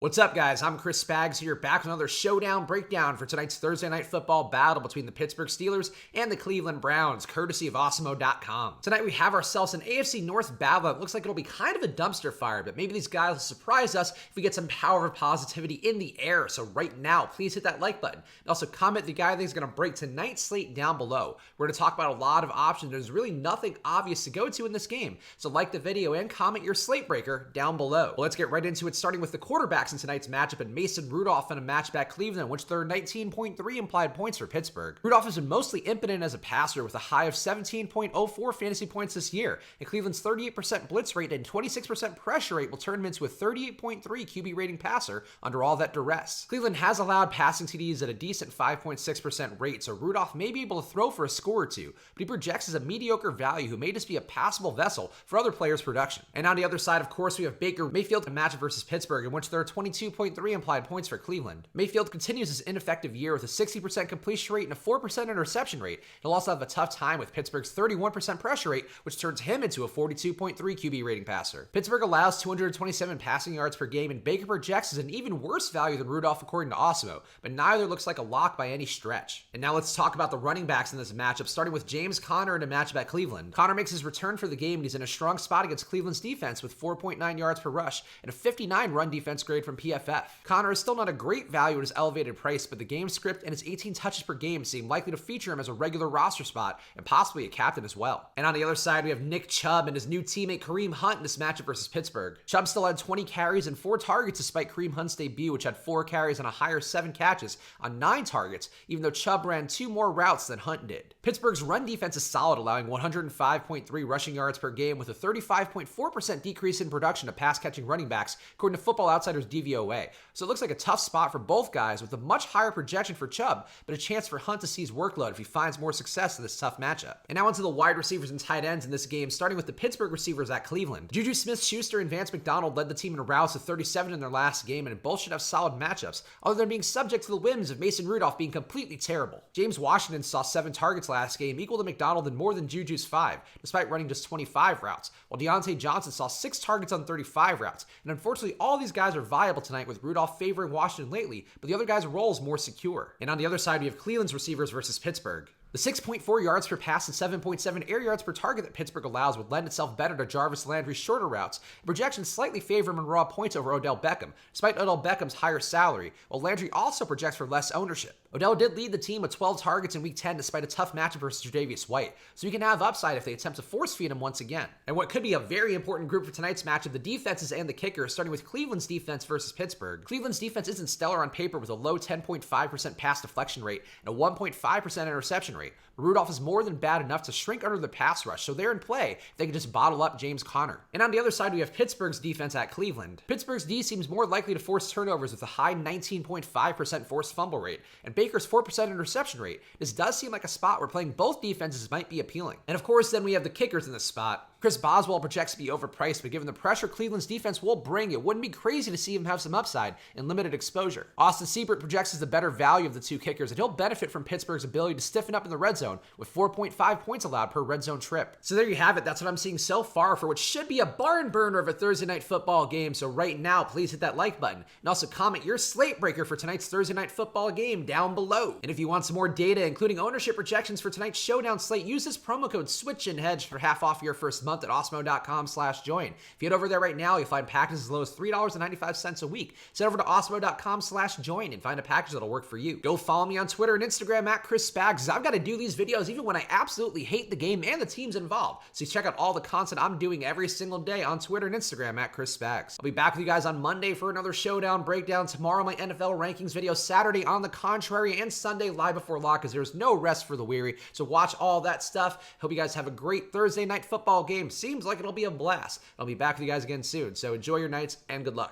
What's up, guys? I'm Chris Spags here, back with another showdown breakdown for tonight's Thursday night football battle between the Pittsburgh Steelers and the Cleveland Browns, courtesy of Awesemo.com. Tonight we have ourselves an AFC North battle that looks like it'll be kind of a dumpster fire, but maybe these guys will surprise us if we get some power of positivity in the air. So right now, please hit that like button. And also comment the guy I think is going to break tonight's slate down below. We're going to talk about a lot of options. There's really nothing obvious to go to in this game. So like the video and comment your slate breaker down below. Well, let's get right into it, starting with the quarterbacks in tonight's matchup, and Mason Rudolph in a matchup at Cleveland, in which there are 19.3 implied points for Pittsburgh. Rudolph has been mostly impotent as a passer with a high of 17.04 fantasy points this year, and Cleveland's 38% blitz rate and 26% pressure rate will turn him into a 38.3 QB rating passer under all that duress. Cleveland has allowed passing TDs at a decent 5.6% rate, so Rudolph may be able to throw for a score or two, but he projects as a mediocre value who may just be a passable vessel for other players' production. And on the other side, of course, we have Baker Mayfield in a matchup versus Pittsburgh, in which there are 22.3 implied points for Cleveland. Mayfield continues his ineffective year with a 60% completion rate and a 4% interception rate. He'll also have a tough time with Pittsburgh's 31% pressure rate, which turns him into a 42.3 QB rating passer. Pittsburgh allows 227 passing yards per game, and Baker projects as an even worse value than Rudolph according to Awesemo, but neither looks like a lock by any stretch. And now let's talk about the running backs in this matchup, starting with James Conner in a matchup at Cleveland. Conner makes his return for the game, and he's in a strong spot against Cleveland's defense with 4.9 yards per rush and a 59 run defense grade from PFF. Conner is still not a great value at his elevated price, but the game script and his 18 touches per game seem likely to feature him as a regular roster spot and possibly a captain as well. And on the other side, we have Nick Chubb and his new teammate Kareem Hunt in this matchup versus Pittsburgh. Chubb still had 20 carries and 4 targets despite Kareem Hunt's debut, which had 4 carries and a higher 7 catches on 9 targets, even though Chubb ran 2 more routes than Hunt did. Pittsburgh's run defense is solid, allowing 105.3 rushing yards per game with a 35.4% decrease in production of pass-catching running backs, according to Football Outsiders DVOA. So it looks like a tough spot for both guys with a much higher projection for Chubb, but a chance for Hunt to see his workload if he finds more success in this tough matchup. And now onto the wide receivers and tight ends in this game, starting with the Pittsburgh receivers at Cleveland. Juju Smith-Schuster and Vance McDonald led the team in routes of 37 in their last game, and both should have solid matchups, other than being subject to the whims of Mason Rudolph being completely terrible. James Washington saw 7 targets last game, equal to McDonald and more than Juju's 5, despite running just 25 routes, while Deontay Johnson saw 6 targets on 35 routes, and unfortunately all these guys are viable tonight with Rudolph favoring Washington lately, but the other guy's role is more secure. And on the other side, we have Cleveland's receivers versus Pittsburgh. The 6.4 yards per pass and 7.7 air yards per target that Pittsburgh allows would lend itself better to Jarvis Landry's shorter routes. Projections slightly favor him in raw points over Odell Beckham, despite Odell Beckham's higher salary, while Landry also projects for less ownership. Odell did lead the team with 12 targets in Week 10 despite a tough matchup versus Tre'Davious White, so he can have upside if they attempt to force feed him once again. And what could be a very important group for tonight's matchup, the defenses and the kickers, starting with Cleveland's defense versus Pittsburgh. Cleveland's defense isn't stellar on paper with a low 10.5% pass deflection rate and a 1.5% interception rate. Rudolph is more than bad enough to shrink under the pass rush, so they're in play if they can just bottle up James Conner. And on the other side, we have Pittsburgh's defense at Cleveland. Pittsburgh's D seems more likely to force turnovers with a high 19.5% forced fumble rate and Baker's 4% interception rate. This does seem like a spot where playing both defenses might be appealing. And of course, then we have the kickers in this spot. Chris Boswell projects to be overpriced, but given the pressure Cleveland's defense will bring, it wouldn't be crazy to see him have some upside and limited exposure. Austin Seibert projects as the better value of the two kickers, and he'll benefit from Pittsburgh's ability to stiffen up in the red zone with 4.5 points allowed per red zone trip. So there you have it. That's what I'm seeing so far for what should be a barn burner of a Thursday night football game. So right now, please hit that like button and also comment your slate breaker for tonight's Thursday night football game down below. And if you want some more data, including ownership projections for tonight's showdown slate, use this promo code SWITCHANDHEDGE for half off your first month at Awesemo.com/join. If you head over there right now, you'll find packages as low as $3.95 a week. Head over to Awesemo.com/join and find a package that'll work for you. Go follow me on Twitter and Instagram at Chris Spags. I've got to do these videos even when I absolutely hate the game and the teams involved. So check out all the content I'm doing every single day on Twitter and Instagram at Chris Spags. I'll be back with you guys on Monday for another showdown breakdown. Tomorrow, my NFL rankings video. Saturday, on the contrary, and Sunday, live before lock, because there's no rest for the weary. So watch all that stuff. Hope you guys have a great Thursday night football game. Seems like it'll be a blast. I'll be back with you guys again soon. So enjoy your nights and good luck.